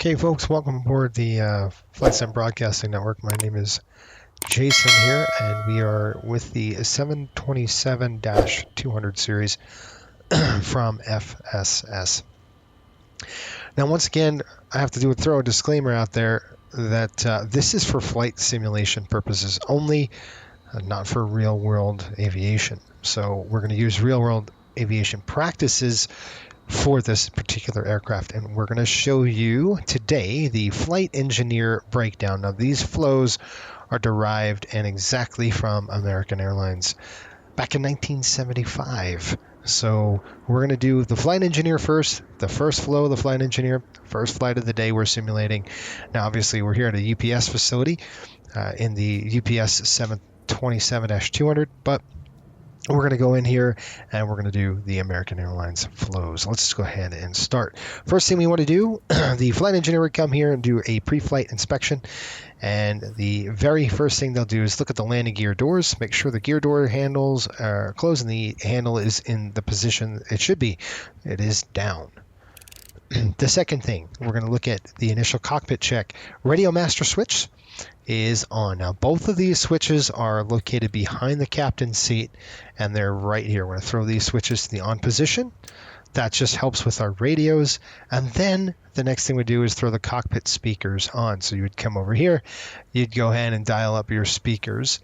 Okay, folks, welcome aboard the Flight Sim Broadcasting Network. My name is Jason here, and we are with the 727-200 series from FSS. Now, once again, I have to throw a disclaimer out there that this is for flight simulation purposes only, not for real-world aviation. So we're going to use real-world aviation practices for this particular aircraft, and we're going to show you today the flight engineer breakdown. Now, these flows are derived and exactly from American Airlines back in 1975. So we're going to do the flight engineer first, the first flow of the flight engineer, first flight of the day we're simulating. Now, obviously, we're here at a UPS facility in the UPS 727-200, but we're going to go in here and we're going to do the American Airlines flows. Let's just go ahead and start. First thing we want to do, the flight engineer would come here and do a pre-flight inspection. And the very first thing they'll do is look at the landing gear doors, make sure the gear door handles are closed and the handle is in the position it should be. It is down. The second thing, we're going to look at the initial cockpit check. Radio master switch is on. Now, both of these switches are located behind the captain's seat, and they're right here. We're going to throw these switches to the on position. That just helps with our radios. And then the next thing we do is throw the cockpit speakers on. So you would come over here, you'd go ahead and dial up your speakers.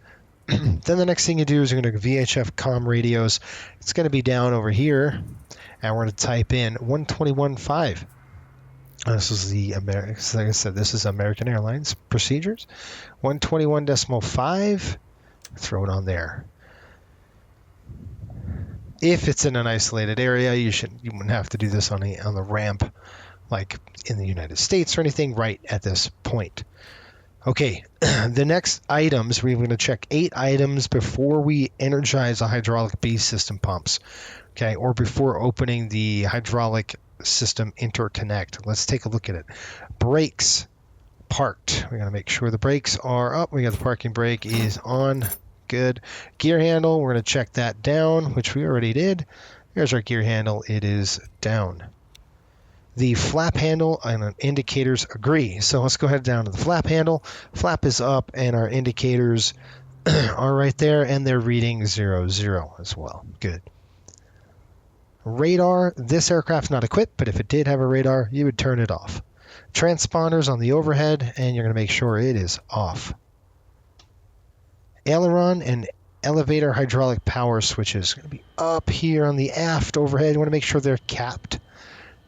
Then the next thing you do is you're going to VHF comm radios. It's going to be down over here, and we're going to type in 121.5. This is the American, like I said, this is American Airlines procedures. 121.5. Throw it on there. If it's in an isolated area, you wouldn't have to do this on the ramp, like in the United States or anything, right at this point. Okay, the next items, we're going to check 8 items before we energize the hydraulic base system pumps, okay, or before opening the hydraulic system interconnect. Let's take a look at it. Brakes, parked. We're going to make sure the brakes are up. We got the parking brake is on. Good. Gear handle, we're going to check that down, which we already did. There's our gear handle. It is down. The flap handle and indicators agree. So let's go ahead down to the flap handle. Flap is up and our indicators are right there, and they're reading 00 as well. Good. Radar, this aircraft's not equipped, but if it did have a radar, you would turn it off. Transponders on the overhead, and you're going to make sure it is off. Aileron and elevator hydraulic power switches going to be up here on the aft overhead. You want to make sure they're capped.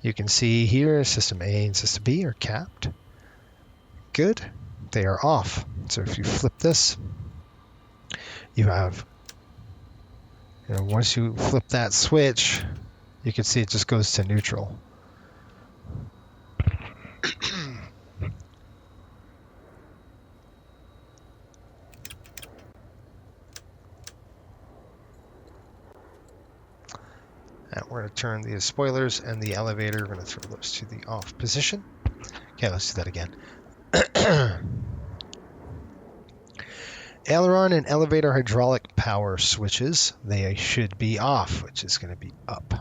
You can see here system A and system B are capped. Good. They are off. So if you flip this, you have, once you flip that switch, you can see it just goes to neutral. And we're going to turn the spoilers and the elevator. We're going to throw those to the off position. Okay, let's do that again. Aileron and elevator hydraulic power switches, they should be off, which is going to be up.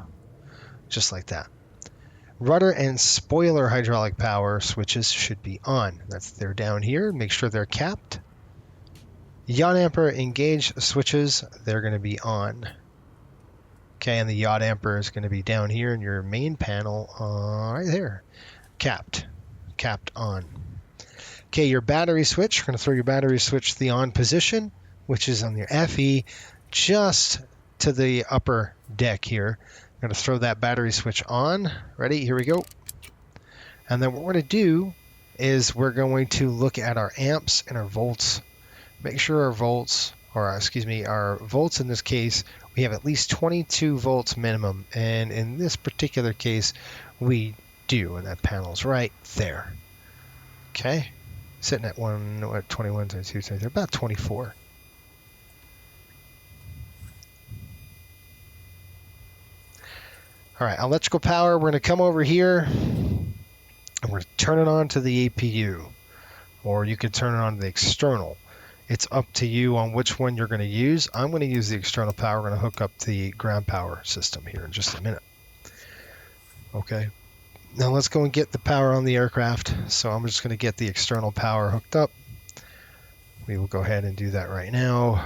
Just like that. Rudder and spoiler hydraulic power switches should be on. They're down here. Make sure they're capped. Yaw damper engage switches, they're going to be on. Okay, and the yaw damper is going to be down here in your main panel, right there. Capped on. Okay, your battery switch, we're going to throw your battery switch to the on position, which is on your FE, just to the upper deck here. I'm going to throw that battery switch on. Ready? Here we go. And then what we're going to do is we're going to look at our amps and our volts. Make sure our volts, our volts in this case, we have at least 22 volts minimum. And in this particular case, we do. And that panel's right there. Okay. Sitting at 21, 22, 23, about 24. All right, electrical power, we're going to come over here and we're going to turn it on to the APU, or you could turn it on to the external. It's up to you on which one you're going to use. I'm going to use the external power. We're going to hook up the ground power system here in just a minute. Okay. Now let's go and get the power on the aircraft. So I'm just going to get the external power hooked up. We will go ahead and do that right now.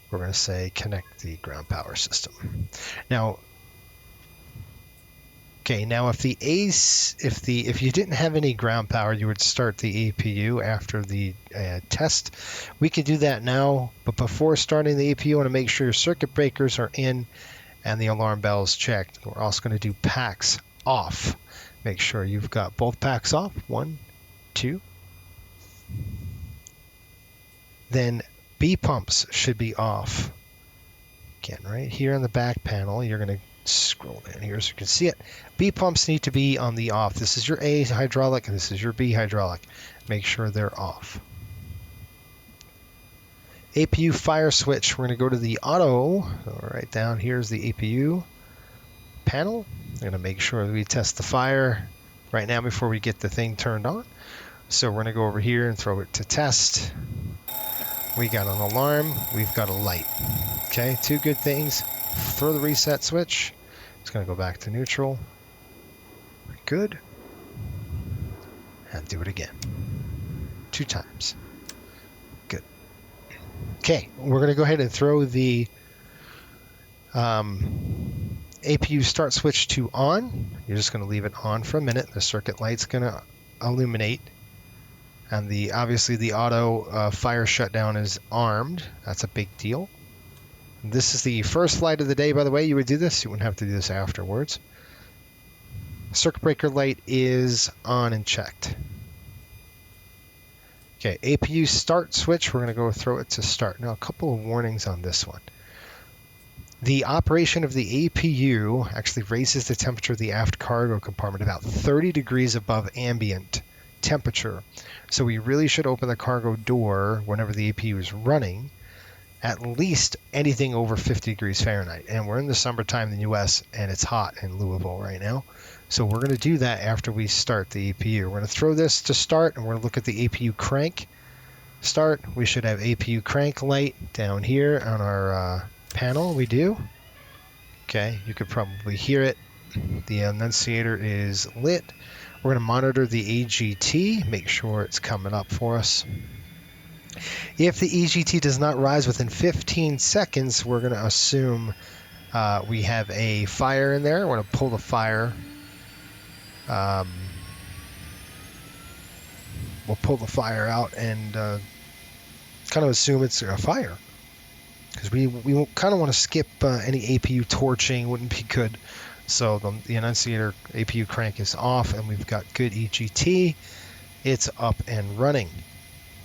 We're going to say connect the ground power system. Now, okay, now if you didn't have any ground power, you would start the APU after the test. We could do that now, but before starting the APU, you want to make sure your circuit breakers are in and the alarm bell is checked. We're also going to do packs off. Make sure you've got both packs off. 1, 2. Then B pumps should be off. Again, right here on the back panel, you're going to scroll down here so you can see it. B pumps need to be on the off. This is your A hydraulic and this is your B hydraulic. Make sure they're off. APU fire switch. We're going to go to the auto. So right down here is the APU panel. I'm going to make sure we test the fire right now before we get the thing turned on. So we're going to go over here and throw it to test. We got an alarm. We've got a light. Okay, 2 good things. Throw the reset switch. It's going to go back to neutral. Good. And do it again. 2 times. Good. Okay, we're going to go ahead and throw the APU start switch to on. You're just going to leave it on for a minute. The circuit light's going to illuminate. And obviously the auto fire shutdown is armed. That's a big deal. This is the first flight of the day, by the way. You would do this. You wouldn't have to do this afterwards. Circuit breaker light is on and checked. Okay, APU start switch. We're going to go throw it to start. Now, a couple of warnings on this one. The operation of the APU actually raises the temperature of the aft cargo compartment about 30 degrees above ambient temperature. So we really should open the cargo door whenever the APU is running, at least anything over 50 degrees Fahrenheit. And we're in the summertime in the US and it's hot in Louisville right now. So we're going to do that after we start the APU. We're going to throw this to start and we're going to look at the APU crank start. We should have APU crank light down here on our panel. We do. Okay, you could probably hear it. The annunciator is lit. We're going to monitor the AGT, make sure it's coming up for us. If the AGT does not rise within 15 seconds, we're going to assume we have a fire in there. We're going to pull the fire. We'll pull the fire out and kind of assume it's a fire. Because we kind of want to skip any APU torching, wouldn't be good. So the annunciator APU crank is off and we've got good EGT. It's up and running,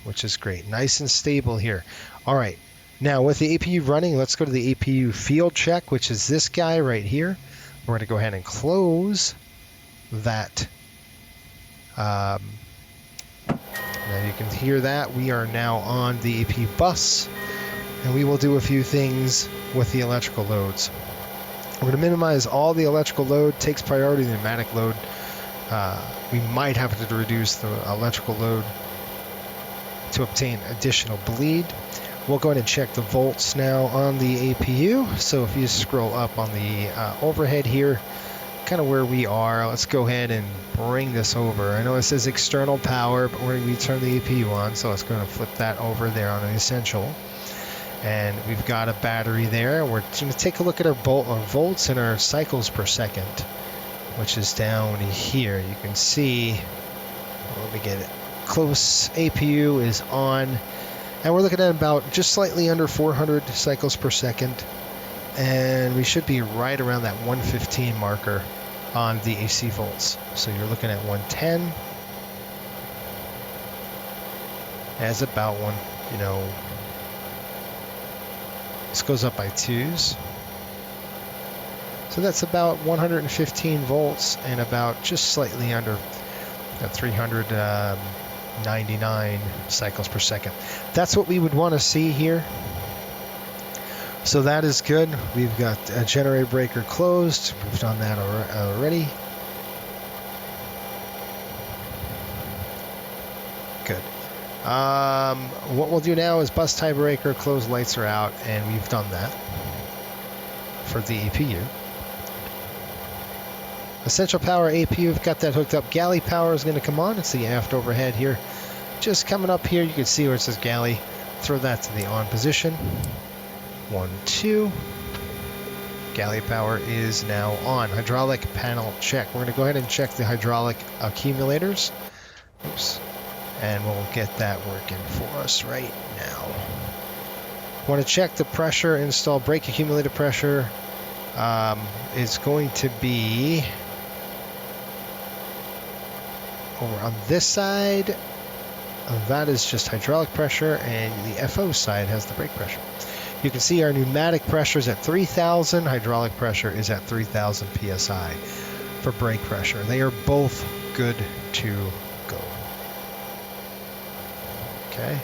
which is great. Nice and stable here. All right. Now with the APU running, let's go to the APU field check, which is this guy right here. We're going to go ahead and close that. Now you can hear that. We are now on the APU bus and we will do a few things with the electrical loads. We're going to minimize all the electrical load, takes priority the pneumatic load. We might have to reduce the electrical load to obtain additional bleed. We'll go ahead and check the volts now on the APU. So if you scroll up on the overhead here, kind of where we are, let's go ahead and bring this over. I know it says external power, but we're going to turn the APU on, so let's go and flip that over there on the essential. And we've got a battery there. We're going to take a look at our volts and our cycles per second, which is down here. You can see, let me get it close, APU is on, and we're looking at about just slightly under 400 cycles per second, and we should be right around that 115 marker on the AC volts. So you're looking at 110 as about one, this goes up by 2s. So that's about 115 volts and about just slightly under 399 cycles per second. That's what we would want to see here. So that is good. We've got a generator breaker closed. We've done that already. Good. What we'll do now is bus tie breaker, close lights are out, and we've done that for the APU. Essential power APU, we've got that hooked up. Galley power is going to come on. It's the aft overhead here. Just coming up here, you can see where it says galley. Throw that to the on position. 1, 2. Galley power is now on. Hydraulic panel check. We're going to go ahead and check the hydraulic accumulators. Oops. And we'll get that working for us right now. Want to check the pressure, install brake accumulator pressure. Is going to be over on this side. That is just hydraulic pressure, and the FO side has the brake pressure. You can see our pneumatic pressure is at 3,000. Hydraulic pressure is at 3,000 psi for brake pressure. They are both good to go. Okay.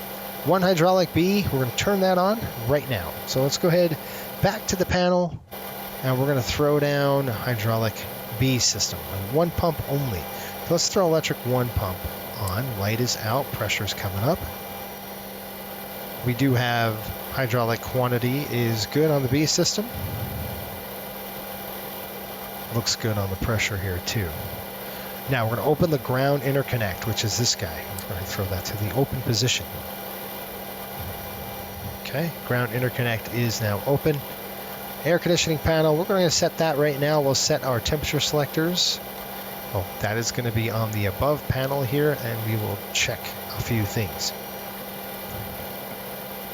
One hydraulic B, we're going to turn that on right now. So let's go ahead back to the panel, and we're going to throw down hydraulic B system. One pump only. So let's throw electric one pump on. Light is out, pressure is coming up. We do have hydraulic quantity is good on the B system. Looks good on the pressure here too. Now we're going to open the ground interconnect, which is this guy. I'm going to throw that to the open position. Okay, ground interconnect is now open. Air conditioning panel, we're going to set that right now. We'll set our temperature selectors. Oh, that is going to be on the above panel here, and we will check a few things.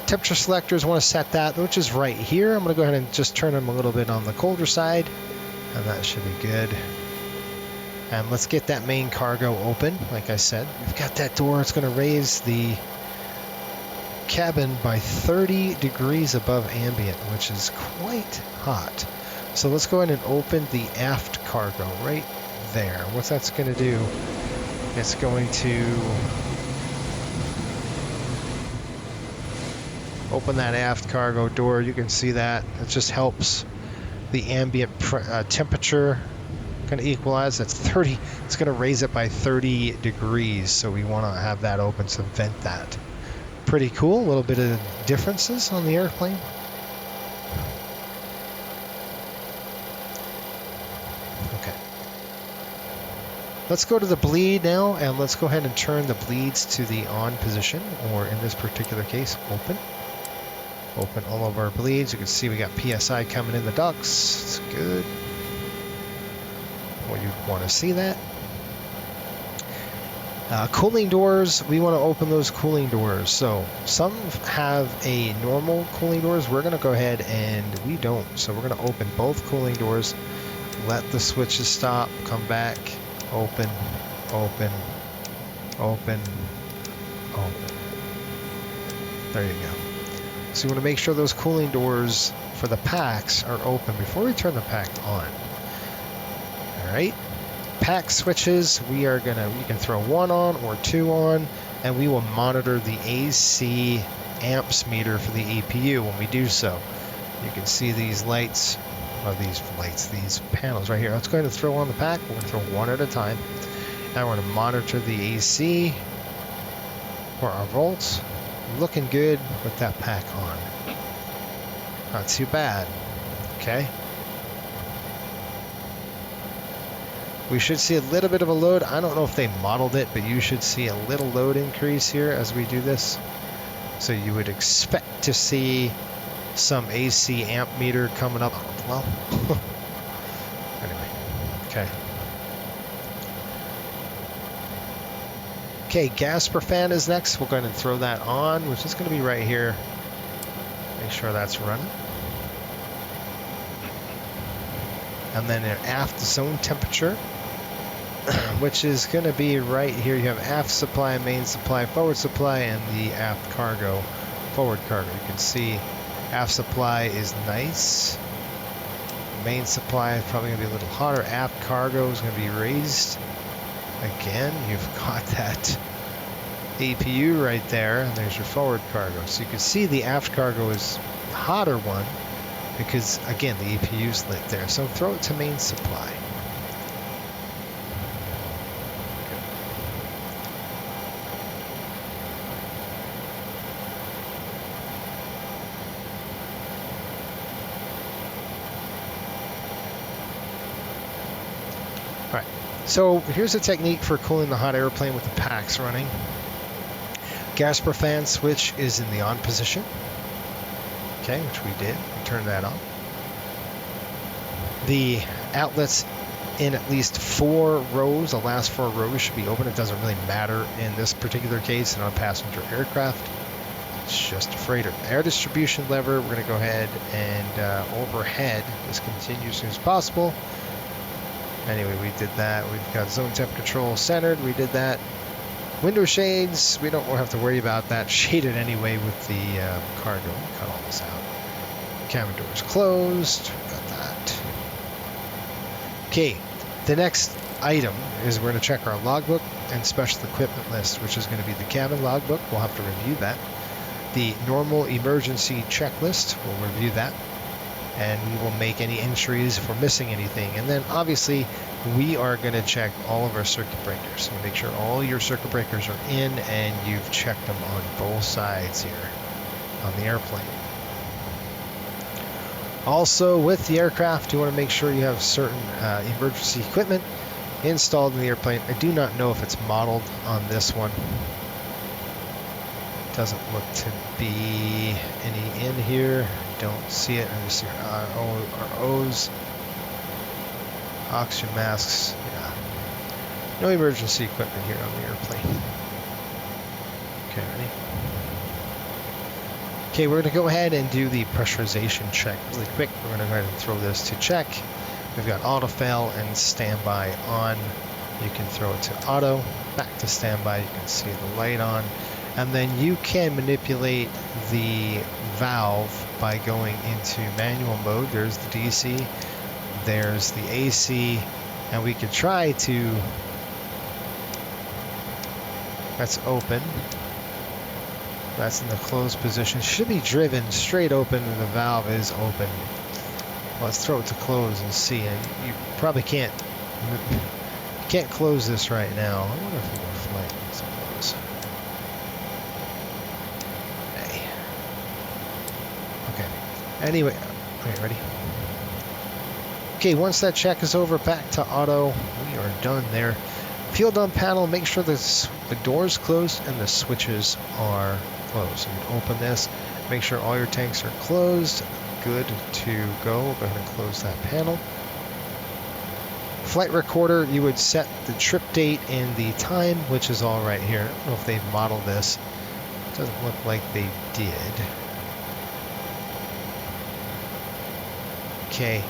Temperature selectors, want to set that, which is right here. I'm going to go ahead and just turn them a little bit on the colder side, and that should be good. And let's get that main cargo open. Like I said, we've got that door. It's going to raise the cabin by 30 degrees above ambient, which is quite hot. So let's go ahead and open the aft cargo right there. What that's going to do, it's going to open that aft cargo door. You can see that. It just helps the ambient temperature kind of equalize. That's 30. It's going to raise it by 30 degrees. So we want to have that open to vent that. Pretty cool. A little bit of differences on the airplane. Okay. Let's go to the bleed now, and let's go ahead and turn the bleeds to the on position, or in this particular case, open. Open all of our bleeds. You can see we got PSI coming in the ducts. It's good. Well, you want to see that. Cooling doors, we want to open those cooling doors. So some have a normal cooling doors. We're going to go ahead and we don't. So we're going to open both cooling doors. Let the switches stop. Come back. Open. Open. Open. Open. There you go. So you want to make sure those cooling doors for the packs are open before we turn the pack on. All right. Pack switches, you can throw one on or two on, and we will monitor the AC amps meter for the APU when we do so. You can see these lights, or these panels right here. Let's go ahead and throw on the pack. We're going to throw one at a time. Now we're going to monitor the AC for our volts. Looking good with that pack on. Not too bad. Okay. We should see a little bit of a load. I don't know if they modeled it, but you should see a little load increase here as we do this. So you would expect to see some AC amp meter coming up. Well, anyway, okay. Okay, gas per fan is next. We're going to throw that on, which is going to be right here. Make sure that's running. And then an aft zone temperature, which is going to be right here. You have aft supply, main supply, forward supply, and the aft cargo, forward cargo. You can see aft supply is nice. Main supply is probably going to be a little hotter. Aft cargo is going to be raised. Again, you've got that APU right there, and there's your forward cargo. So you can see the aft cargo is the hotter one, because again the APU is lit there. So throw it to main supply. So here's a technique for cooling the hot airplane with the packs running. Gas per fan switch is in the on position. Okay, which we did. We turned that on. The outlets in at least 4 rows, the last 4 rows should be open. It doesn't really matter in this particular case in a passenger aircraft. It's just a freighter. Air distribution lever, we're going to go ahead and overhead as continue as soon as possible. Anyway, we did that. We've got zone temp control centered. We did that. Window shades, we don't have to worry about that. Shaded anyway with the cargo. Cut all this out. Cabin doors closed. Got that. Okay, the next item is we're going to check our logbook and special equipment list, which is going to be the cabin logbook. We'll have to review that. The normal emergency checklist, we'll review that. And we will make any entries if we're missing anything. And then obviously we are going to check all of our circuit breakers. So make sure all your circuit breakers are in and you've checked them on both sides here on the airplane. Also with the aircraft, you want to make sure you have certain emergency equipment installed in the airplane. I do not know if it's modeled on this one. Doesn't look to be any in here. Don't see it. I just see our O's. Oxygen masks. Yeah. No emergency equipment here on the airplane. Okay, ready? Okay, we're going to go ahead and do the pressurization check really quick. We're going to go ahead and throw this to check. We've got auto fail and standby on. You can throw it to auto, back to standby. You can see the light on. And then you can manipulate the valve by going into manual mode. There's the DC, there's the AC, and we could try to, that's open. That's in the closed position. Should be driven straight open and the valve is open. Let's throw it to close and see. And you probably can't close this right now. I wonder if we can flight. Let's close. Anyway, okay, ready? Okay, once that check is over, back to auto. We are done there. Fuel dump panel, make sure the door's closed and the switches are closed. So you open this, make sure all your tanks are closed. Good to go. Go ahead and close that panel. Flight recorder, you would set the trip date and the time, which is all right here. I don't know if they've modeled this. It doesn't look like they did. Okay.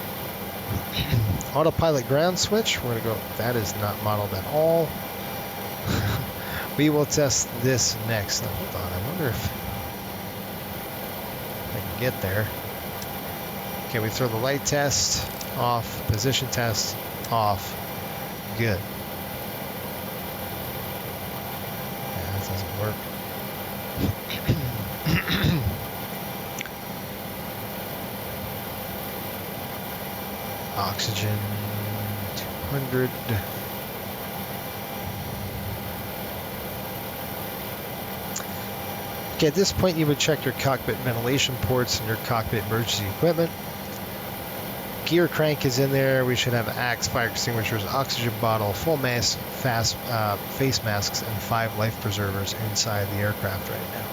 Autopilot ground switch, we're going to go, that is not modeled at all. We will test this next. Now, hold on, I wonder if I can get there. Okay, we throw the light test off, position test off. Good. Yeah, that doesn't work. Oxygen 200. Okay, at this point you would check your cockpit ventilation ports and your cockpit emergency equipment. Gear crank is in there. We should have axe, fire extinguishers, oxygen bottle, full mask, face masks, and 5 life preservers inside the aircraft right now.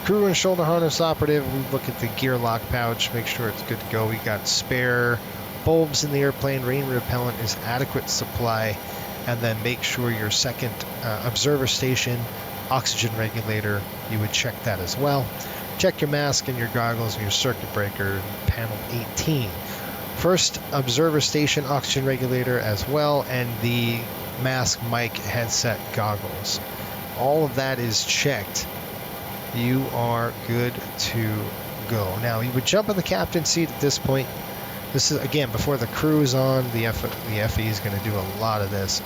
Crew and shoulder harness operative, we look at the gear lock pouch, make sure it's good to go. We got spare bulbs in the airplane, rain repellent is adequate supply, and then make sure your second observer station, oxygen regulator, you would check that as well. Check your mask and your goggles and your circuit breaker, panel 18. First observer station, oxygen regulator as well, and the mask, mic, headset, goggles. All of that is checked. You are good to go. Now, you would jump in the captain's seat at this point. This is, again, before the crew is on. The FE is going to do a lot of this.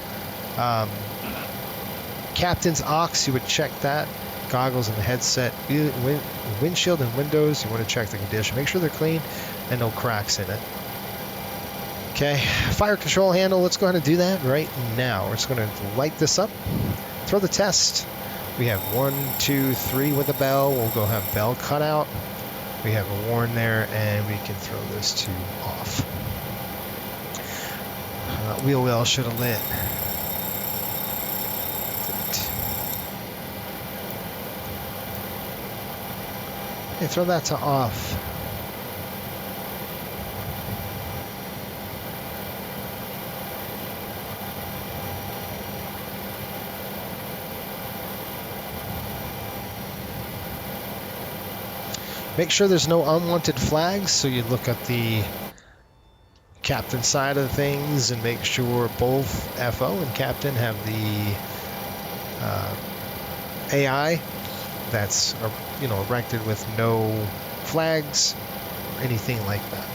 Captain's aux, you would check that. Goggles and the headset. Windshield and windows, you want to check the condition. Make sure they're clean and no cracks in it. Okay, fire control handle. Let's go ahead and do that right now. We're just going to light this up. Throw the test. We have 1, 2, 3 with a bell. We'll go have bell cut out. We have a warn there, and we can throw this to off. Wheel well should have lit. Okay, throw that to off. Make sure there's no unwanted flags, so you look at the captain side of things and make sure both FO and captain have the AI that's erected with no flags or anything like that.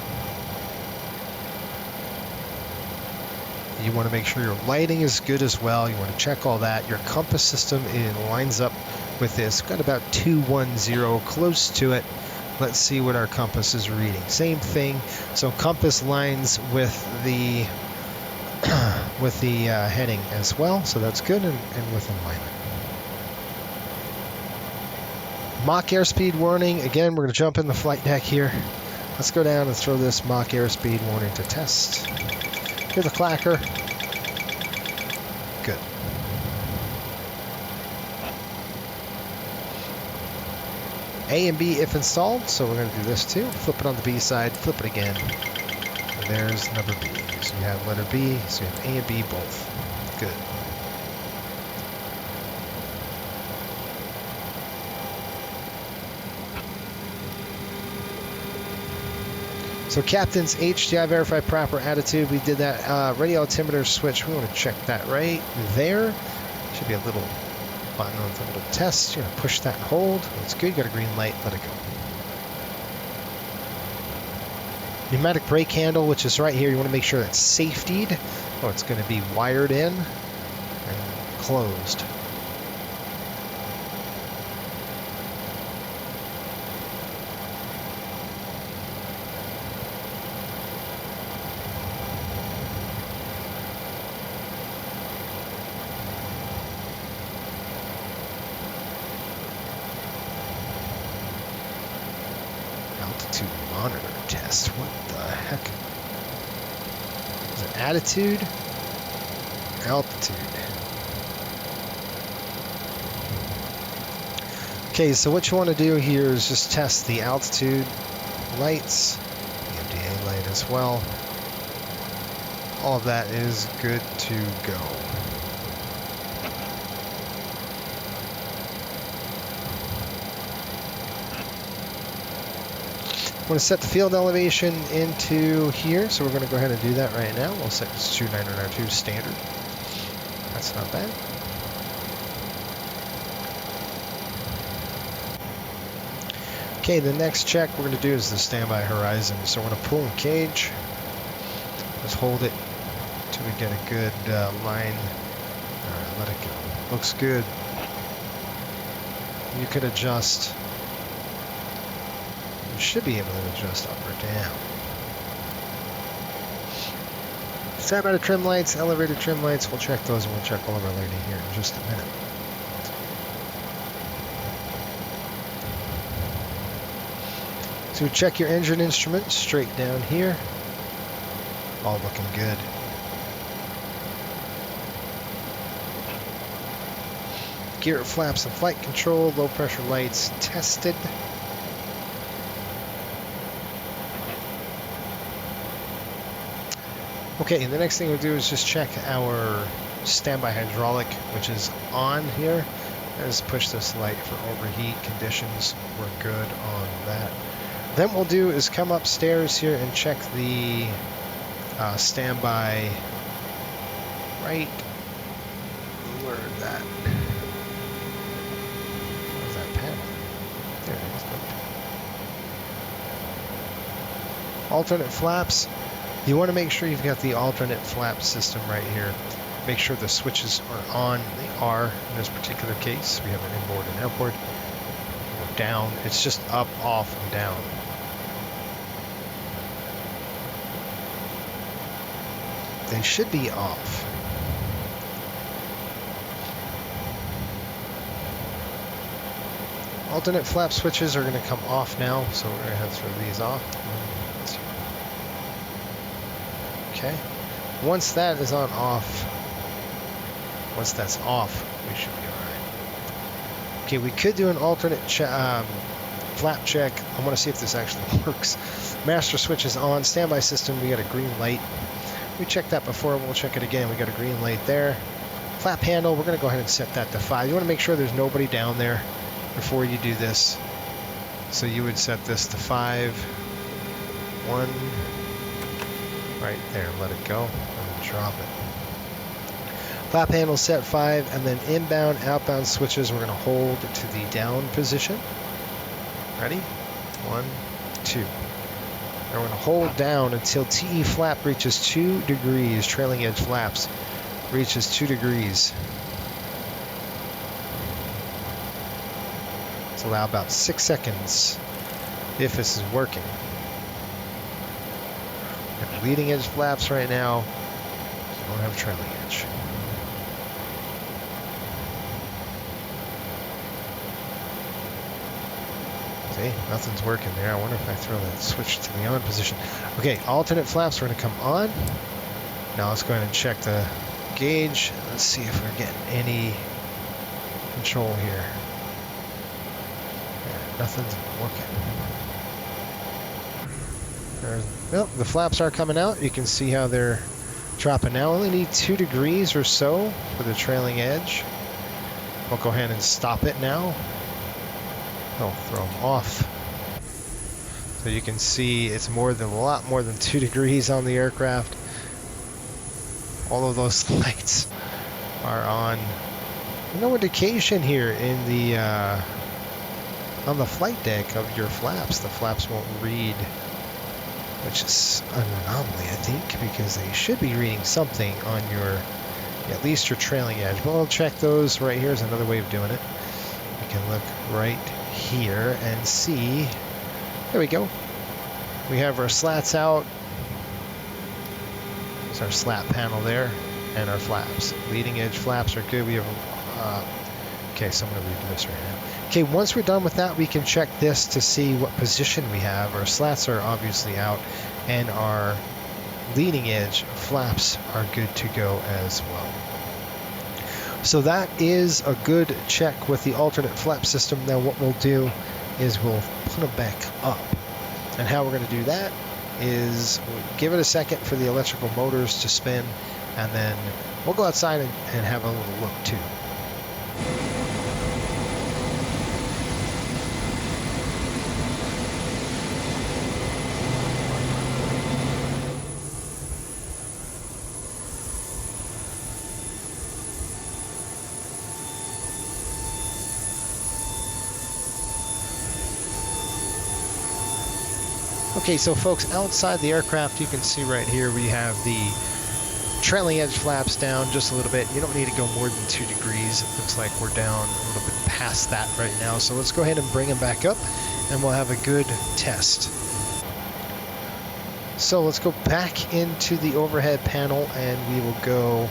You want to make sure your lighting is good as well. You want to check all that. Your compass system lines up with this. Got about 210, close to it. Let's see what our compass is reading. Same thing. So compass lines with the heading as well. So that's good and with alignment. Mock airspeed warning. Again, we're going to jump in the flight deck here. Let's go down and throw this mock airspeed warning to test. Hear the clacker. Good. A and B if installed, so we're going to do this too. Flip it on the B side, flip it again. And there's number B. So you have letter B, so you have A and B both. Good. So captain's HDI verify proper attitude. We did that radio altimeter switch. We want to check that right there. Should be a little button with a little test. You're going to push that and hold. That's good. You got a green light. Let it go. Pneumatic brake handle, which is right here. You want to make sure that's safetied. Oh, it's going to be wired in and closed. Monitor test. What the heck? Is it attitude? Altitude. Okay, so what you want to do here is just test the altitude lights, the MDA light as well. All of that is good to go. I'm going to set the field elevation into here, so we're going to go ahead and do that right now. We'll set this to 2992 standard. That's not bad. Okay, the next check we're going to do is the standby horizon. So we're going to pull and cage. Just hold it until we get a good line. All right, let it go. Looks good. You could adjust. Should be able to adjust up or down. Standby to trim lights, elevator trim lights. We'll check those and we'll check all of our lighting here in just a minute. So check your engine instruments straight down here. All looking good. Gear flaps and flight control, low pressure lights tested. Okay, the next thing we'll do is just check our standby hydraulic, which is on here. Let's push this light for overheat conditions. We're good on that. Then what we'll do is come upstairs here and check the standby right. Where is that? Where's that panel? There it is. Alternate flaps. You want to make sure you've got the alternate flap system right here. Make sure the switches are on. They are in this particular case. We have an inboard and outboard. Or down. It's just up, off, and down. They should be off. Alternate flap switches are going to come off now, so we're going to have to throw these off. Okay. Once that is on off, once that's off, we should be all right. Okay, we could do an alternate flap check. I want to see if this actually works. Master switch is on. Standby system, we got a green light. We checked that before, we'll check it again. We got a green light there. Flap handle, we're going to go ahead and set that to 5. You want to make sure there's nobody down there before you do this. So you would set this to 5. 1. Right there, let it go, and drop it. Flap handle set 5, and then inbound, outbound switches, we're going to hold to the down position. Ready? 1, 2. And we're going to hold down until TE flap reaches 2 degrees, trailing edge flaps reaches 2 degrees. Let's allow about 6 seconds if this is working. And leading edge flaps right now, so don't have trailing edge. See, nothing's working there. I wonder if I throw that switch to the on position. Okay, alternate flaps are going to come on. Now let's go ahead and check the gauge. Let's see if we're getting any control here. Yeah, nothing's working. Well, the flaps are coming out. You can see how they're dropping now. Only need 2 degrees or so for the trailing edge. We'll go ahead and stop it now. Oh, throw them off. So you can see it's a lot more than 2 degrees on the aircraft. All of those lights are on. No indication here in the on the flight deck of your flaps. The flaps won't read, which is an anomaly, I think, because they should be reading something on your, at least your trailing edge. But we'll check those. Right here's another way of doing it. We can look right here and see. There we go. We have our slats out. There's our slat panel there, and our flaps. Leading edge flaps are good. We have okay, so I'm going to redo this right now. Okay, once we're done with that, we can check this to see what position we have. Our slats are obviously out, and our leading edge flaps are good to go as well. So that is a good check with the alternate flap system. Now what we'll do is we'll put them back up. And how we're going to do that is we'll give it a second for the electrical motors to spin, and then we'll go outside and have a little look too. Okay, so folks, outside the aircraft, you can see right here we have the trailing edge flaps down just a little bit. You don't need to go more than 2 degrees. It looks like we're down a little bit past that right now. So let's go ahead and bring them back up, and we'll have a good test. So let's go back into the overhead panel, and we will go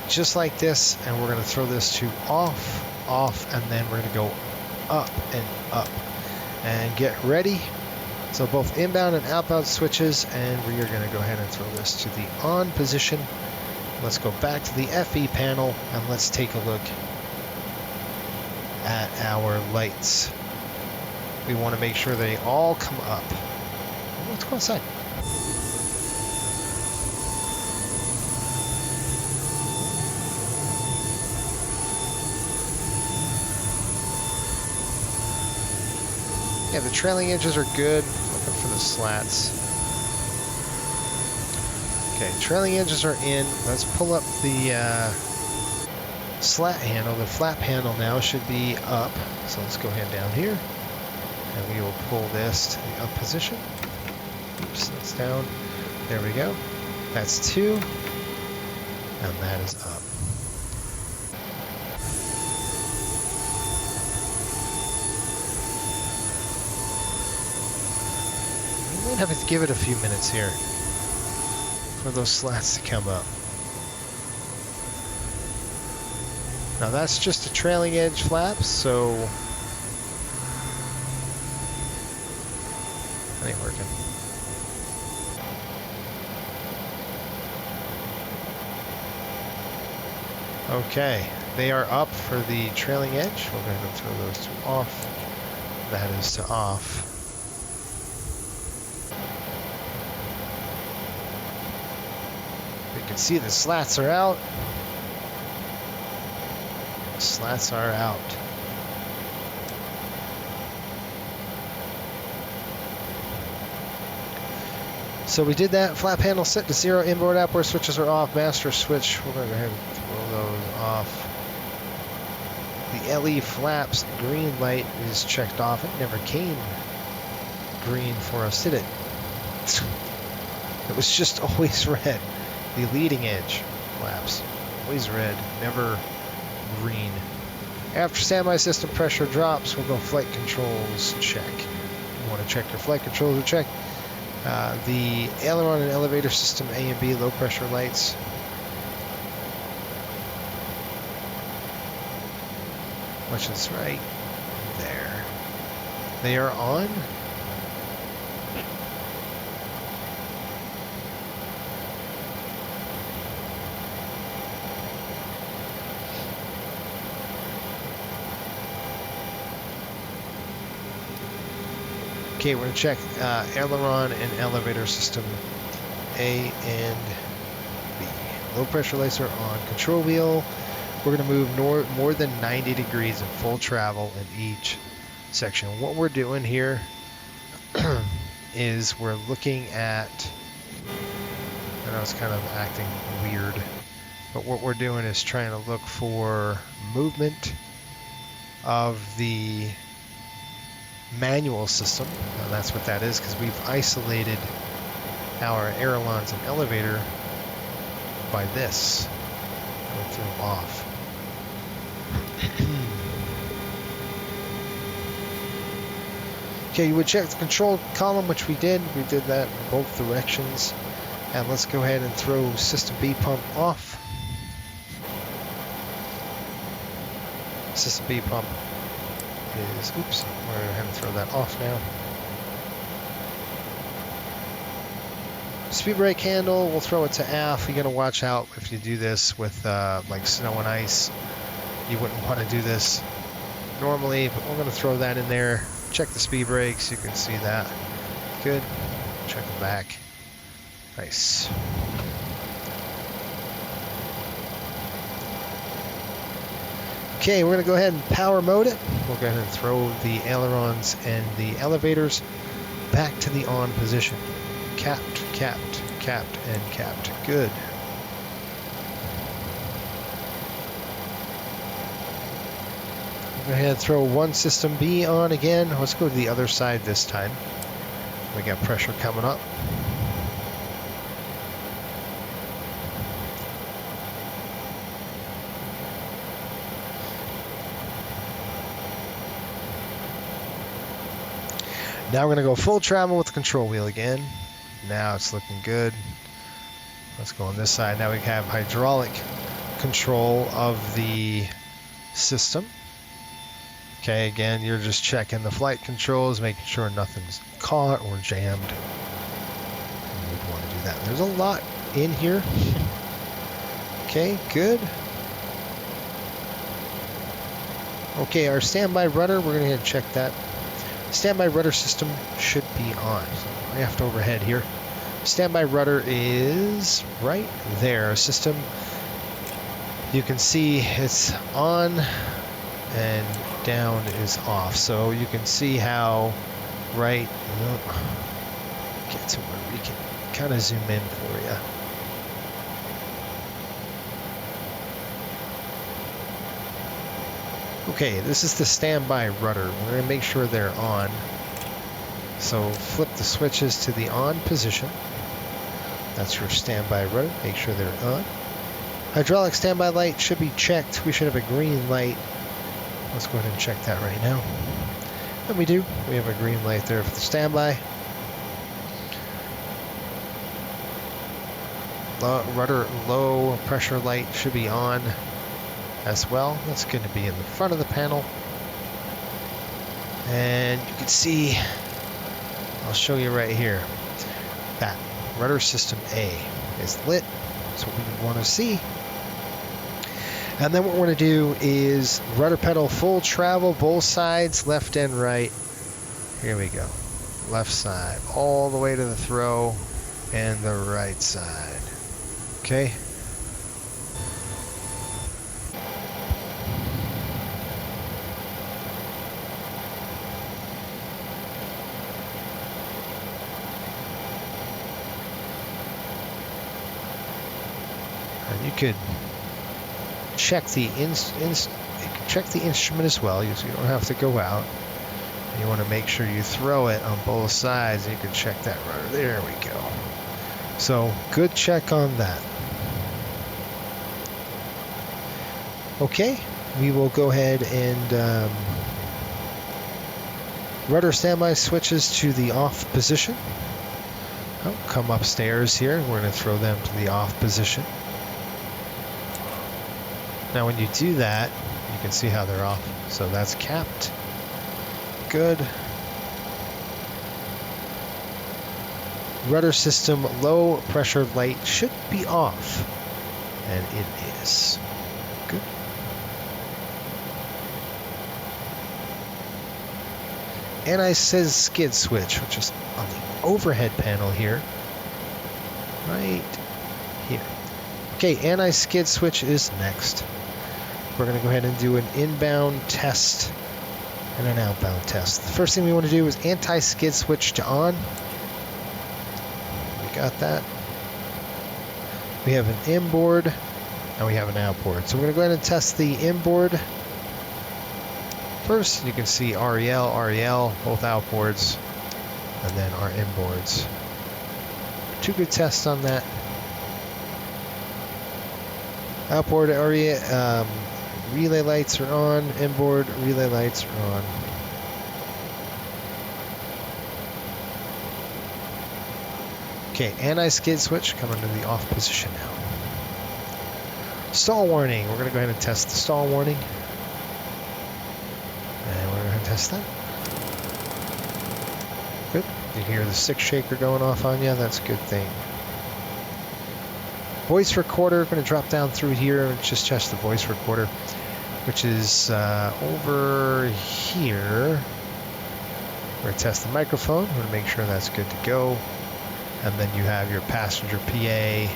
just like this, and we're going to throw this to off, off, and then we're going to go up and up. And get ready. So both inbound and outbound switches, and we are going to go ahead and throw this to the on position. Let's go back to the FE panel, and let's take a look at our lights. We want to make sure they all come up. Let's go outside. Yeah, the trailing edges are good. Looking for the slats. Okay, trailing edges are in. Let's pull up the slat handle. The flap handle now should be up. So let's go ahead down here, and we will pull this to the up position. Oops, that's down. There we go. That's 2, and that is up. Might have to give it a few minutes here for those slats to come up. Now that's just a trailing edge flap, so that ain't working. Okay, they are up for the trailing edge. We're going to throw those two off. That is to off. You can see the slats are out. Slats are out. So we did that. Flat panel set to 0. Inboard outboard switches are off. Master switch. We're going to go ahead and throw those off. The LE flaps green light is checked off. It never came green for us, did it? It was just always red. The leading edge flaps, always red, never green. After standby system pressure drops, we'll go flight controls check. You want to check your flight controls or check. The aileron and elevator system A and B low pressure lights. Which is right there. They are on. Okay, we're going to check aileron and elevator system A and B. Low pressure lights are on. Control wheel. We're going to move more than 90 degrees in full travel in each section. What we're doing here is we're looking at, I know it's kind of acting weird, but what we're doing is trying to look for movement of the manual system. And that's what that is, because we've isolated our ailerons and elevator by this. We'll throw them off. Okay, you would check the control column, which we did. We did that in both directions. And let's go ahead and throw system B pump off. System B pump is, oops, we're going to have to throw that off now. Speed brake handle, we'll throw it to aft. You're going to watch out if you do this with like snow and ice. You wouldn't want to do this normally, but we're going to throw that in there. Check the speed brakes, you can see that. Good. Check them back. Nice. Okay, we're going to go ahead and power mode it. We'll go ahead and throw the ailerons and the elevators back to the on position. Capped, capped, capped, and capped. Good. Go ahead and throw one system B on again. Let's go to the other side this time. We got pressure coming up. Now we're going to go full travel with the control wheel again. Now it's looking good. Let's go on this side. Now we have hydraulic control of the system. Okay, again, you're just checking the flight controls, making sure nothing's caught or jammed. You would want to do that. There's a lot in here. Okay, good. Okay, our standby rudder, we're going to check that. Standby rudder system should be on. So aft overhead here. Standby rudder is right there. System, you can see it's on and down is off. So you can see how right, get to where we can kind of zoom in for you. Okay, this is the standby rudder. We're going to make sure they're on. So flip the switches to the on position. That's your standby rudder. Make sure they're on. Hydraulic standby light should be checked. We should have a green light. Let's go ahead and check that right now. And we do. We have a green light there for the standby. Rudder low pressure light should be on as well. That's going to be in the front of the panel. And you can see, I'll show you right here, that rudder system A is lit. That's what we want to see. And then what we're going to do is rudder pedal full travel, both sides, left and right. Here we go. Left side, all the way to the throw, and the right side. Okay. And you could check the check the instrument as well. You don't have to go out. You want to make sure you throw it on both sides. You can check that rudder. There we go. So good check on that. Okay, we will go ahead and rudder standby switches to the off position. Oh, come upstairs here. We're going to throw them to the off position. Now when you do that, you can see how they're off. So that's capped. Good. Rudder system low pressure light should be off. And it is. Good. Anti-Sizz skid switch, which is on the overhead panel here. Right here. Okay, anti-skid switch is next. We're going to go ahead and do an inbound test and an outbound test. The first thing we want to do is anti-skid switch to on. We got that. We have an inboard and we have an outboard. So we're going to go ahead and test the inboard first. You can see REL, both outboards, and then our inboards. Two good tests on that. Outboard area, relay lights are on. Inboard relay lights are on. Okay, anti-skid switch coming to the off position now. Stall warning. We're going to go ahead and test the stall warning. And we're going to test that. Good. You hear the stick shaker going off on you. That's a good thing. Voice recorder, going to drop down through here and just test the voice recorder, which is over here. We're going to test the microphone. We're going to make sure that's good to go. And then you have your passenger PA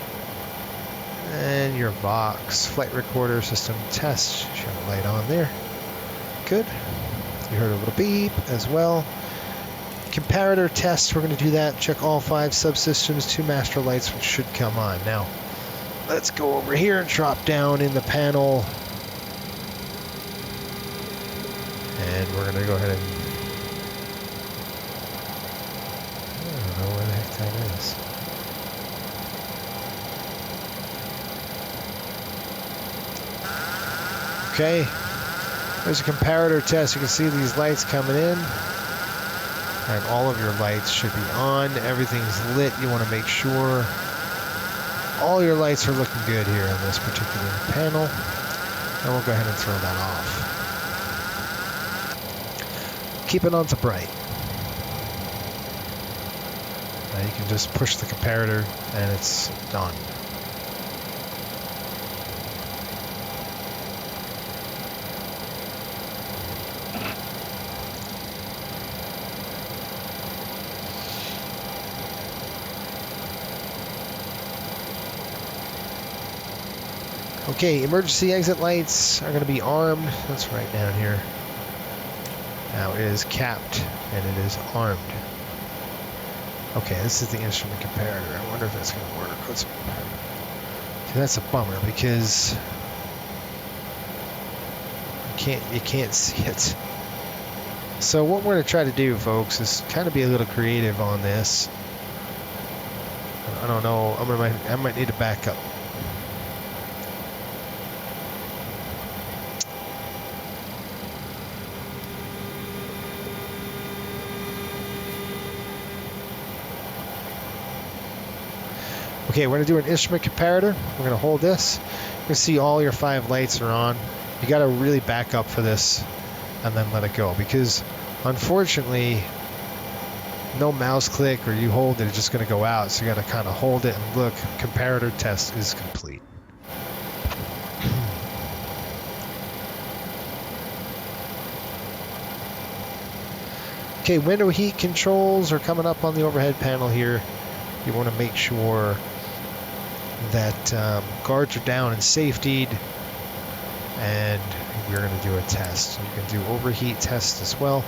and your Vox flight recorder system test. Show the light on there. Good. You heard a little beep as well. Comparator test, we're going to do that. Check all 5 subsystems, 2 master lights, which should come on. Now, let's go over here and drop down in the panel. And we're going to go ahead and... I don't know where the heck that is. Okay. There's a comparator test. You can see these lights coming in. And all of your lights should be on. Everything's lit. You want to make sure all your lights are looking good here on this particular panel. And we'll go ahead and throw that off. Keep it on to bright. Now you can just push the comparator and it's done. Okay, emergency exit lights are going to be armed. That's right down here. Now it is capped and it is armed. Okay, this is the instrument comparator. I wonder if that's going to work. See, that's a bummer because you can't see it. So what we're going to try to do, folks, is kind of be a little creative on this. I don't know. I might need to back up. Okay, we're going to do an instrument comparator. We're going to hold this. You can see all your 5 lights are on. You got to really back up for this and then let it go because unfortunately no mouse click or you hold it, it's just going to go out. So you got to kind of hold it and look. Comparator test is complete. Okay, window heat controls are coming up on the overhead panel here. You want to make sure that guards are down and safetied, and we're going to do a test. You can do overheat test as well.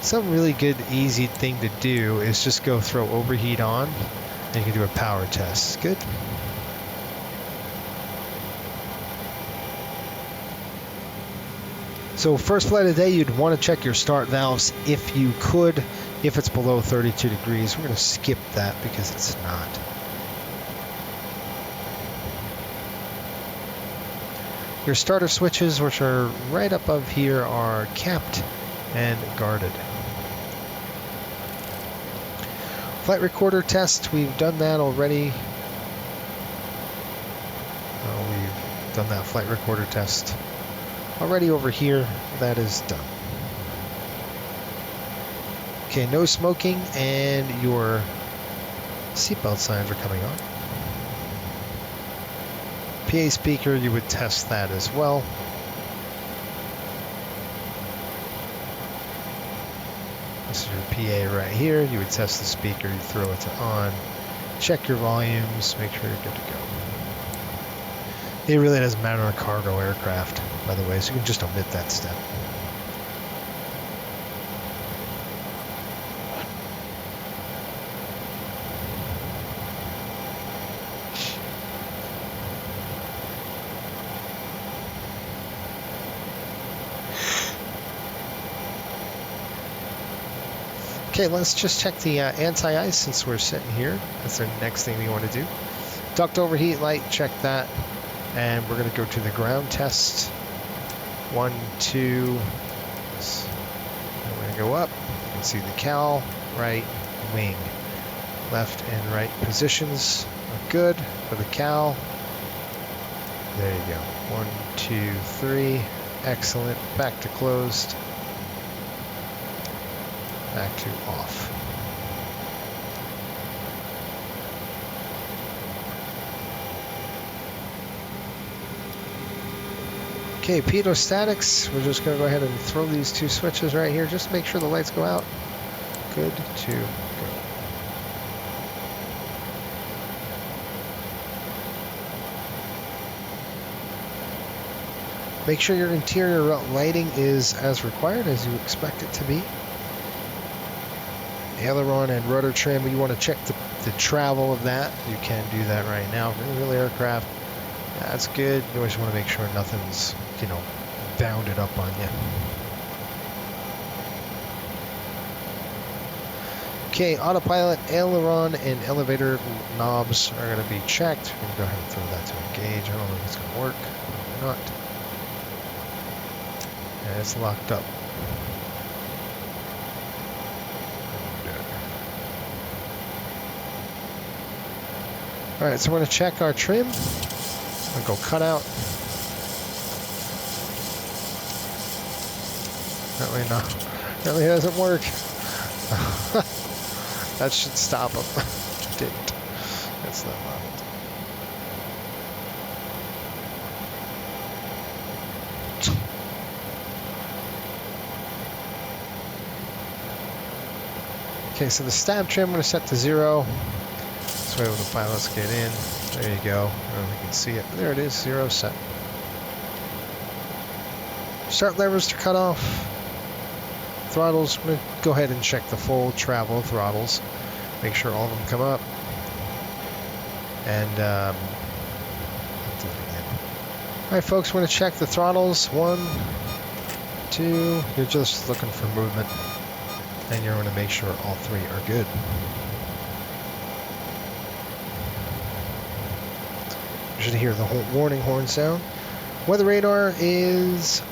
Some really good, easy thing to do is just go throw overheat on, and you can do a power test. Good. So first flight of the day, you'd want to check your start valves if you could, if it's below 32 degrees. We're going to skip that because it's not. Your starter switches, which are right above here, are capped and guarded. Flight recorder test, we've done that already. We've done that flight recorder test already over here. That is done. Okay, no smoking, and your seatbelt signs are coming on. PA speaker, you would test that as well. This is your PA right here. You would test the speaker, you throw it to on, check your volumes, make sure you're good to go. It really doesn't matter on a cargo aircraft, by the way, so you can just omit that step. Okay, let's just check the anti-ice since we're sitting here. That's the next thing we want to do. Duct overheat light, check that. And we're going to go to the ground test. 1, 2. We're going to go up. You can see the cowl, right, wing. Left and right positions are good for the cowl. There you go. 1, 2, 3. Excellent. Back to closed. Back to off. Okay, pedostatics. We're just going to go ahead and throw these two switches right here. Just make sure the lights go out. Good to go. Make sure your interior lighting is as required as you expect it to be. Aileron and rudder trim, you want to check the travel of that. You can do that right now. Real aircraft, that's good. You always want to make sure nothing's, bounded up on you. Okay, autopilot, aileron, and elevator knobs are going to be checked. We're going to go ahead and throw that to engage. I don't know if it's going to work. Probably not. And it's locked up. Alright, so we're going to check our trim. I'll go cut out. Apparently not. Apparently it doesn't work. That should stop him. It didn't. That's not loud. Okay, so the stab trim I'm going to set to 0. This way when the pilots get in, there you go. We can see it. There it is, 0 set. Start levers to cut off. Throttles, we're going to go ahead and check the full travel throttles. Make sure all of them come up. And, I'll do it again. Alright folks, we're going to check the throttles. 1, 2, you're just looking for movement. And you're going to make sure all 3 are good. You should hear the warning horn sound. Weather radar is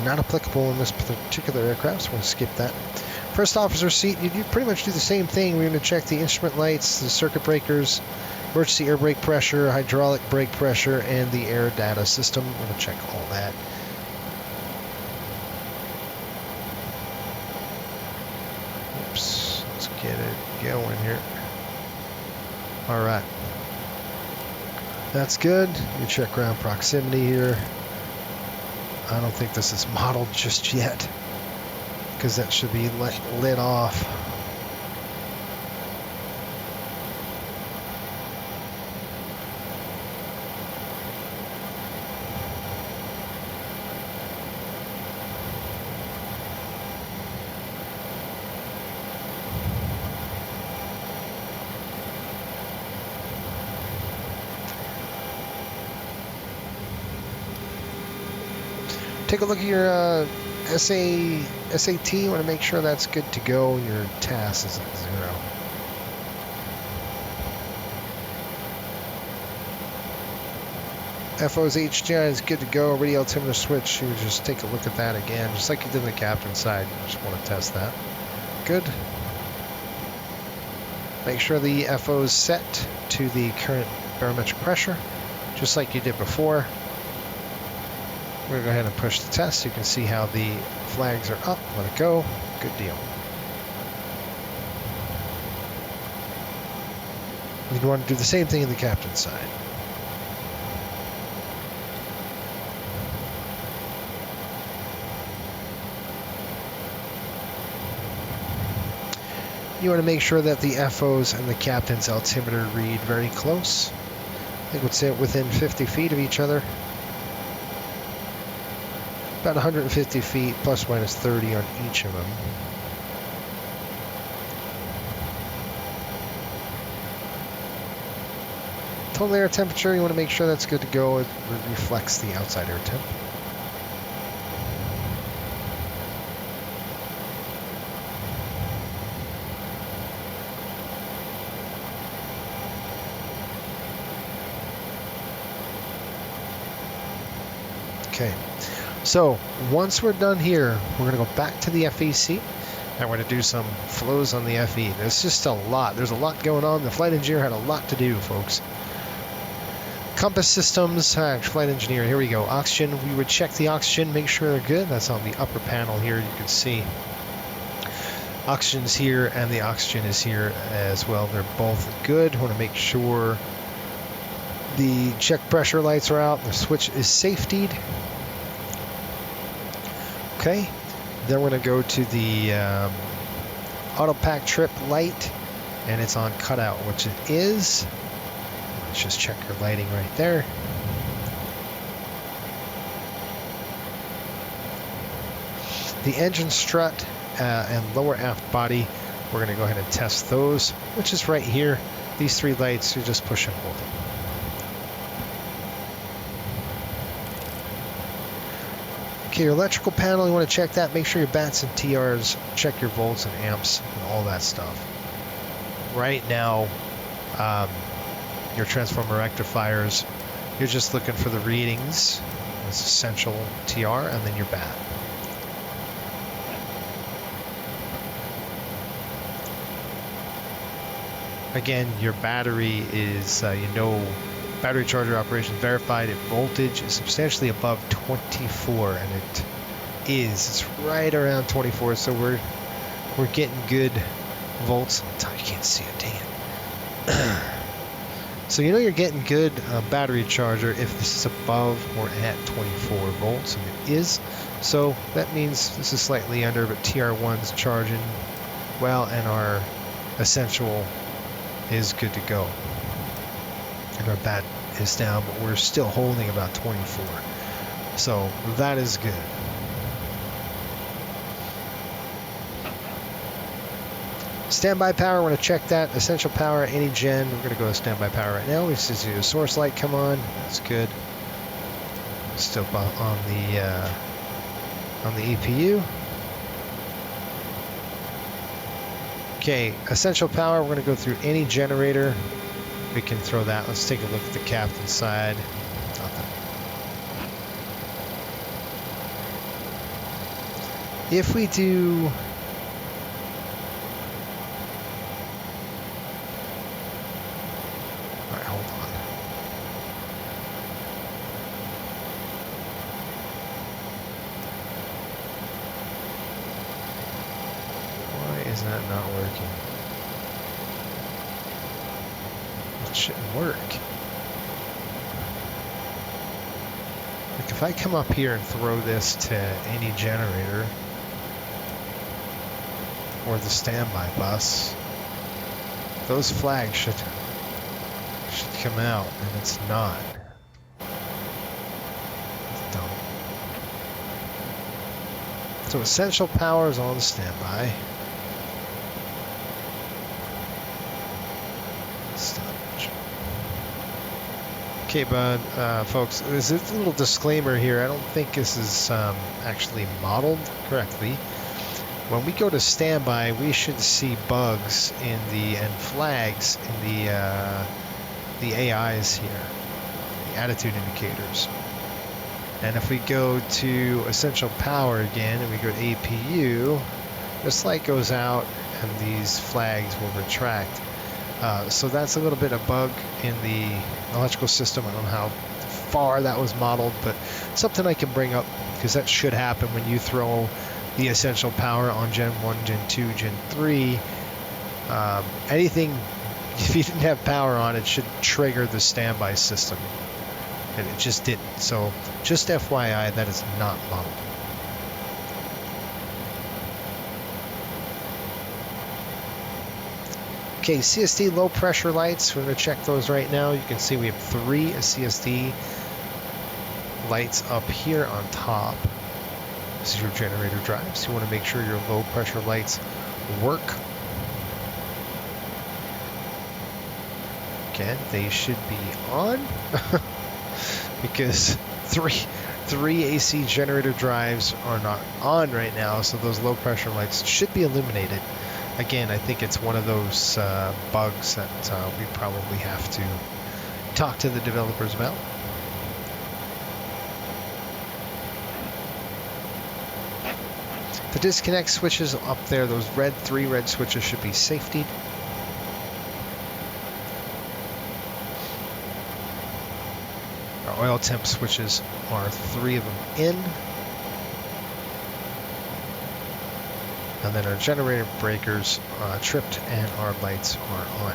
not applicable in this particular aircraft, so we're going to skip that. First officer seat, you pretty much do the same thing. We're going to check the instrument lights, the circuit breakers, emergency air brake pressure, hydraulic brake pressure, and the air data system. We're going to check all that. Oops, let's get it going here. All right. That's good. We check ground proximity here. I don't think this is modeled just yet. because that should be lit off. Take a look at your SAT. You want to make sure that's good to go. Your TAS is at 0. FO's AGI is good to go. Radio altimeter switch. You would just take a look at that again, just like you did on the captain side. You just want to test that. Good. Make sure the FO is set to the current barometric pressure, just like you did before. We're going to go ahead and push the test. You can see how the flags are up. Let it go. Good deal. You want to do the same thing in the captain's side. You want to make sure that the FOs and the captain's altimeter read very close. I think it's within 50 feet of each other. About 150 feet, plus minus 30 on each of them. Total air temperature, you want to make sure that's good to go. It reflects the outside air temp. Okay. So once we're done here, we're going to go back to the FEC and we're going to do some flows on the FE. There's just a lot. There's a lot going on. The flight engineer had a lot to do, folks. Compass systems, flight engineer, here we go. Oxygen, we would check the oxygen, make sure they're good. That's on the upper panel here, you can see. Oxygen's here and the oxygen is here as well. They're both good. Want to make sure the check pressure lights are out. The switch is safetied. Okay, then we're going to go to the auto pack trip light, and it's on cutout, which it is. Let's just check your lighting right there. The engine strut and lower aft body, we're going to go ahead and test those, which is right here. These three lights, you just push and hold them. Okay, your electrical panel, you want to check that. Make sure your bats and TRs, check your volts and amps and all that stuff. Right now, your transformer rectifiers, you're just looking for the readings. It's essential TR and then your bat. Again, your battery is, battery charger operation verified at voltage is substantially above 24, and it is. It's right around 24, so we're getting good volts. I can't see it, dang it. So you're getting good battery charger if this is above or at 24 volts, and it is. So that means this is slightly under, but TR1's charging well, and our essential is good to go. And our bat is down, but we're still holding about 24. So that is good. Standby power, we're going to check that. Essential power, any gen. We're going to go to standby power right now. We see the source light come on. That's good. Still on the EPU. Okay, essential power, we're going to go through any generator. We can throw that. Let's take a look at the captain's side. Nothing. If we do... Alright, hold on. Why is that not working? It shouldn't work. Like if I come up here and throw this to any generator, or the standby bus, those flags should come out, and it's not. It's dumb. So essential power is on standby. Okay, but folks, there's a little disclaimer here. I don't think this is actually modeled correctly. When we go to standby, we should see bugs and flags in the AIs here, the attitude indicators. And if we go to essential power again, and we go to APU, this light goes out, and these flags will retract. So that's a little bit of bug in the electrical system. I don't know how far that was modeled, but something I can bring up, because that should happen when you throw the essential power on Gen 1, Gen 2, Gen 3. Anything, if you didn't have power on, it should trigger the standby system. And it just didn't. So just FYI, that is not modeled. Okay, CSD low pressure lights, we're going to check those right now. You can see we have 3 CSD lights up here on top. This is your generator drive, so you want to make sure your low pressure lights work. Again, they should be on because three AC generator drives are not on right now, so those low pressure lights should be illuminated. Again, I think it's one of those bugs that we probably have to talk to the developers about. The disconnect switches up there, those 3 red switches should be safetied. Our oil temp switches are 3 of them in. And then our generator breakers tripped and our lights are on.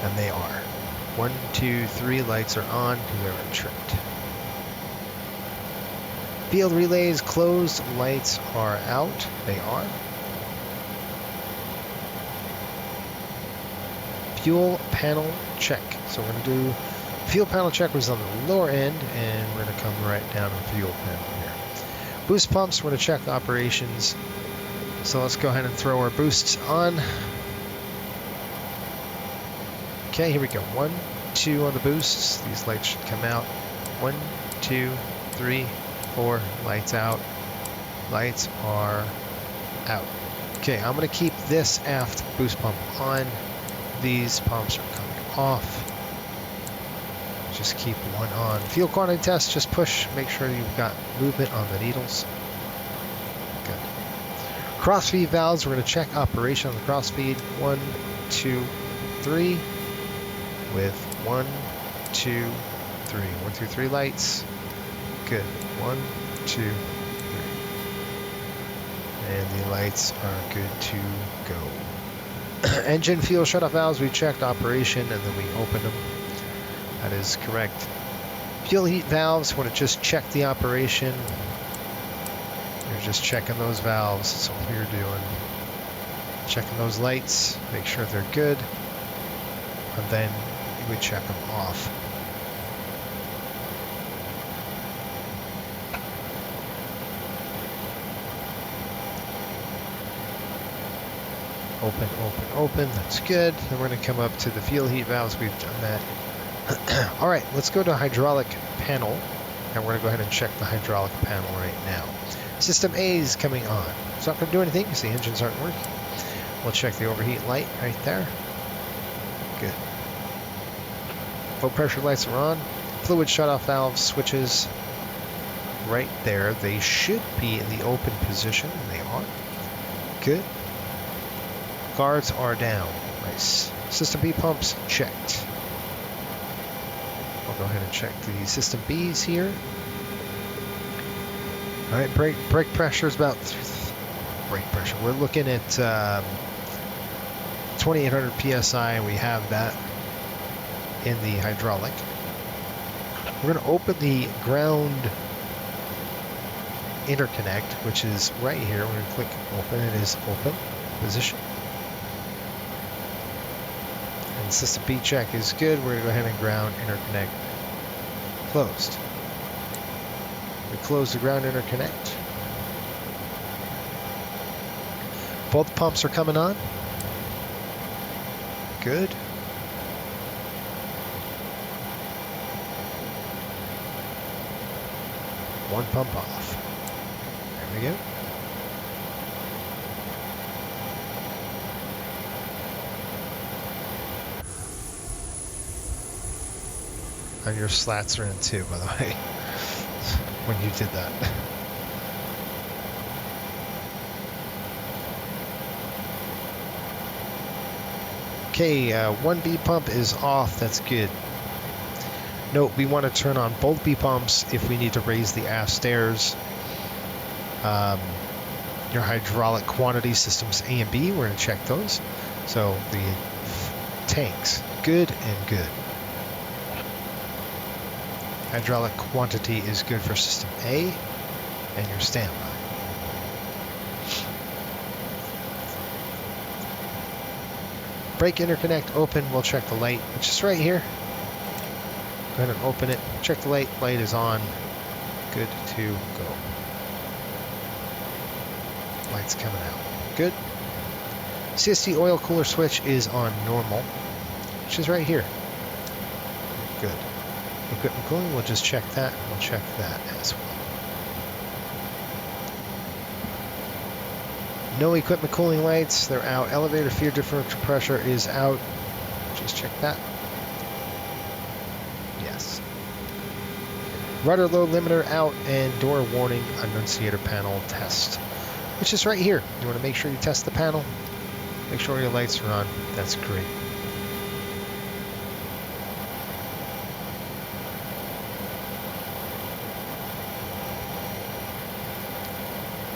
And they are. 1, 2, 3 lights are on because they were tripped. Field relays closed, lights are out. They are. Fuel panel check. So we're going to do fuel panel check was on the lower end, and we're going to come right down to the fuel panel here. Boost pumps, we're going to check operations. So let's go ahead and throw our boosts on. Okay, here we go. 1, 2 on the boosts. These lights should come out. 1, 2, 3, 4. Lights out. Lights are out. Okay, I'm going to keep this aft boost pump on. These pumps are coming off. Just keep one on. Fuel quantity test, just push. Make sure you've got movement on the needles. Good. Crossfeed valves, we're going to check operation on the crossfeed. 1, 2, 3. With 1, 2, 3. 1, 2, 3 lights. Good. 1, 2, 3. And the lights are good to go. Engine fuel shutoff valves, we checked operation and then we opened them. That is correct. Fuel heat valves, want to just check the operation. You're just checking those valves. That's all you're doing. Checking those lights, make sure they're good. And then you would check them off. Open, open, open. That's good. Then we're going to come up to the fuel heat valves. We've done that. All right, let's go to hydraulic panel, and we're going to go ahead and check the hydraulic panel right now. System A is coming on. It's not going to do anything because the engines aren't working. We'll check the overheat light right there. Good. Low pressure lights are on. Fluid shutoff valve switches right there. They should be in the open position, and they are. Good. Guards are down. Nice. System B pumps checked. I'll go ahead and check the system B's here. All right, brake pressure is about brake pressure. We're looking at 2,800 psi, and we have that in the hydraulic. We're going to open the ground interconnect, which is right here. We're going to click open. It is open. position. And system B check is good. We're going to go ahead and ground interconnect closed. We close the ground interconnect. Both pumps are coming on. Good. One pump off. There we go. And your slats are in too, by the way, when you did that. Okay, 1B pump is off. That's good. Note, we want to turn on both B pumps if we need to raise the aft stairs. Your hydraulic quantity systems A and B, we're going to check those. So the tanks, good and good. Hydraulic quantity is good for system A and your standby. Brake interconnect open. We'll check the light, which is right here. Go ahead and open it. Check the light. Light is on. Good to go. Light's coming out. Good. CST oil cooler switch is on normal, which is right here. Good. Equipment cooling, we'll just check that. We'll check that as well. No equipment cooling lights, they're out. Elevator fear differential pressure is out. Just check that. Yes. Rudder load limiter out and door warning annunciator panel test, which is right here. You want to make sure you test the panel. Make sure your lights are on. That's great.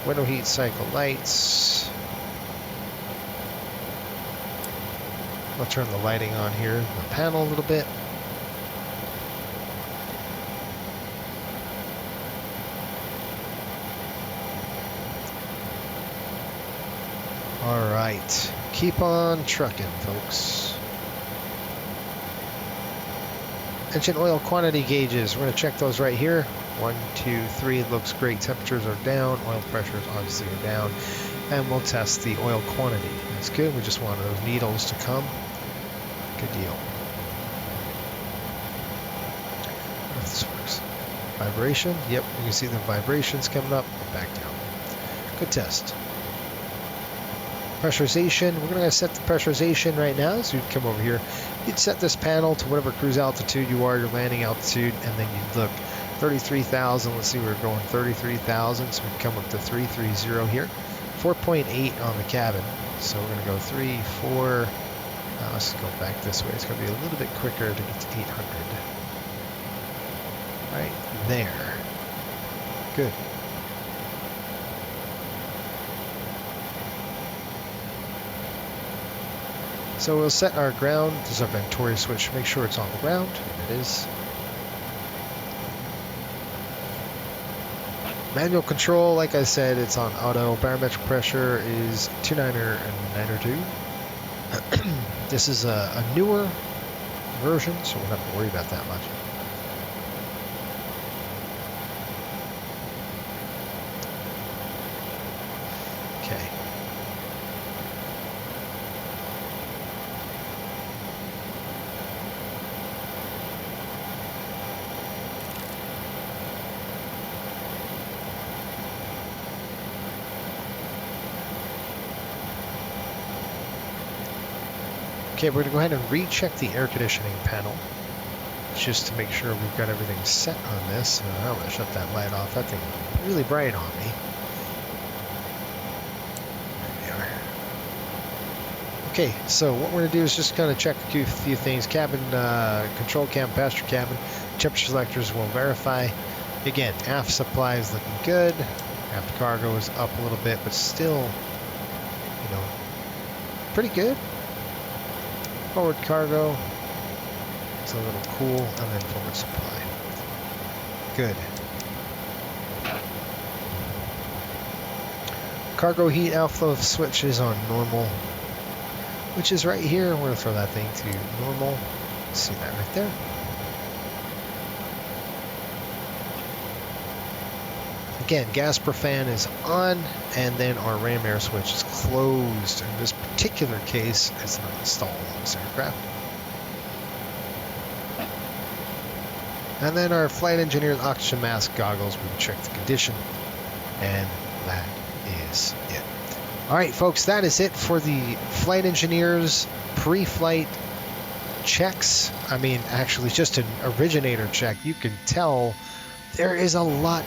Window heat cycle lights. I'll turn the lighting on here, the panel a little bit. All right, keep on trucking, folks. Engine oil quantity gauges, we're going to check those right here. 1, 2, 3, looks great. Temperatures are down, oil pressures obviously are down, and we'll test the oil quantity. That's good. We just want those needles to come. Good deal. If this works. Vibration, yep, you can see the vibrations coming up and back down. Good test. Pressurization, we're going to set the pressurization right now, so you'd come over here. You'd set this panel to whatever cruise altitude you are, your landing altitude, and then you'd look 33,000. Let's see, we're going 33,000, so we'd come up to 330 here. 4.8 on the cabin, so we're going to go 3, 4. Let's go back this way. It's going to be a little bit quicker to get to 800. Right there. Good. So we'll set our ground. There's our Venturi switch. Make sure it's on the ground. It is. Manual control, like I said, it's on auto. Barometric pressure is 29er and 902. This is a newer version, so we don't have to worry about that much. Okay. Okay, we're going to go ahead and recheck the air conditioning panel just to make sure we've got everything set on this. I'm going to shut that light off. That thing is really bright on me. There we are. Okay, so what we're going to do is just kind of check a few things. Cabin, control cabin, passenger cabin, temperature selectors will verify. Again, aft supply is looking good. Aft cargo is up a little bit, but still, you know, pretty good. Forward cargo, it's a little cool, and then forward supply. Good. Cargo heat outflow switch is on normal, which is right here. We're going to throw that thing to normal. See that right there. Again, gas per fan is on, and then our ram air switch is closed. In this particular case, it's not installed on this aircraft. And then our flight engineer's oxygen mask goggles, we check the condition, and that is it. All right, folks, that is it for the flight engineer's pre-flight checks. I mean, actually, just an originator check. You can tell there is a lot